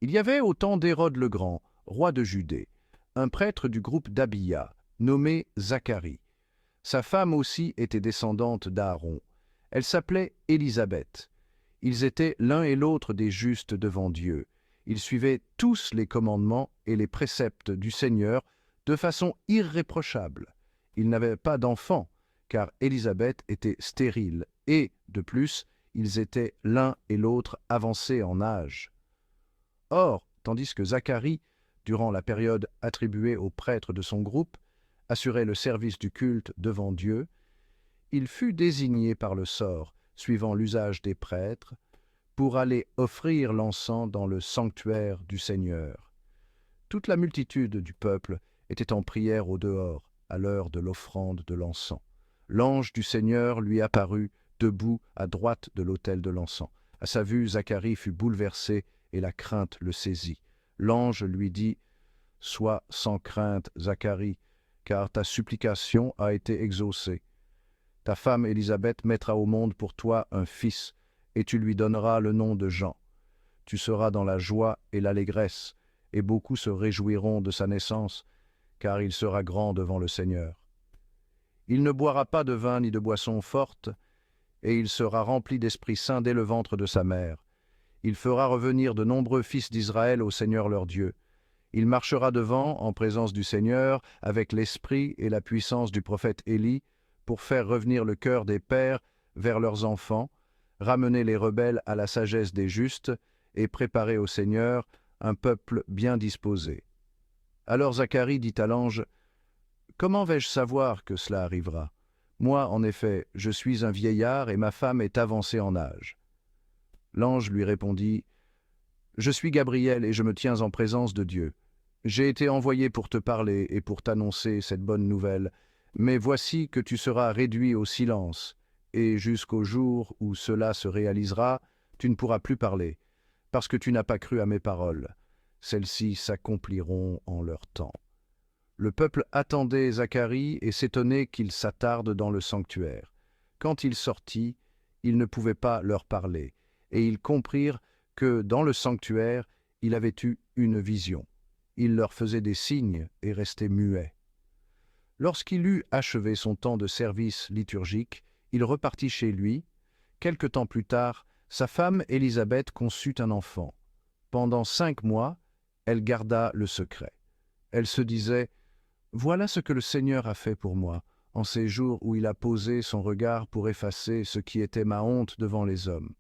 Il y avait au temps d'Hérode le Grand, roi de Judée, un prêtre du groupe d'Abia, nommé Zacharie. Sa femme aussi était descendante d'Aaron. Elle s'appelait Élisabeth. Ils étaient l'un et l'autre des justes devant Dieu. Ils suivaient tous les commandements et les préceptes du Seigneur de façon irréprochable. Ils n'avaient pas d'enfants, car Élisabeth était stérile, et, de plus, ils étaient l'un et l'autre avancés en âge. Or, tandis que Zacharie, durant la période attribuée aux prêtres de son groupe, assurait le service du culte devant Dieu, il fut désigné par le sort, suivant l'usage des prêtres, pour aller offrir l'encens dans le sanctuaire du Seigneur. Toute la multitude du peuple était en prière au dehors, à l'heure de l'offrande de l'encens. L'ange du Seigneur lui apparut, debout à droite de l'autel de l'encens. À sa vue, Zacharie fut bouleversé et la crainte le saisit. L'ange lui dit « Sois sans crainte, Zacharie, car ta supplication a été exaucée. Ta femme Élisabeth mettra au monde pour toi un fils, et tu lui donneras le nom de Jean. Tu seras dans la joie et l'allégresse, et beaucoup se réjouiront de sa naissance, car il sera grand devant le Seigneur. Il ne boira pas de vin ni de boisson forte, et il sera rempli d'Esprit Saint dès le ventre de sa mère. Il fera revenir de nombreux fils d'Israël au Seigneur leur Dieu. Il marchera devant, en présence du Seigneur, avec l'esprit et la puissance du prophète Élie, pour faire revenir le cœur des pères vers leurs enfants, ramener les rebelles à la sagesse des justes, et préparer au Seigneur un peuple bien disposé. Alors Zacharie dit à l'ange, « Comment vais-je savoir que cela arrivera? Moi, en effet, je suis un vieillard et ma femme est avancée en âge. » L'ange lui répondit, « Je suis Gabriel et je me tiens en présence de Dieu. J'ai été envoyé pour te parler et pour t'annoncer cette bonne nouvelle, mais voici que tu seras réduit au silence, et jusqu'au jour où cela se réalisera, tu ne pourras plus parler, parce que tu n'as pas cru à mes paroles. Celles-ci s'accompliront en leur temps. » Le peuple attendait Zacharie et s'étonnait qu'il s'attarde dans le sanctuaire. Quand il sortit, il ne pouvait pas leur parler, et ils comprirent que dans le sanctuaire, il avait eu une vision. Il leur faisait des signes et restait muet. Lorsqu'il eut achevé son temps de service liturgique, il repartit chez lui. Quelque temps plus tard, sa femme Élisabeth conçut un enfant. Pendant 5 mois, elle garda le secret. Elle se disait « Voilà ce que le Seigneur a fait pour moi, en ces jours où il a posé son regard pour effacer ce qui était ma honte devant les hommes. »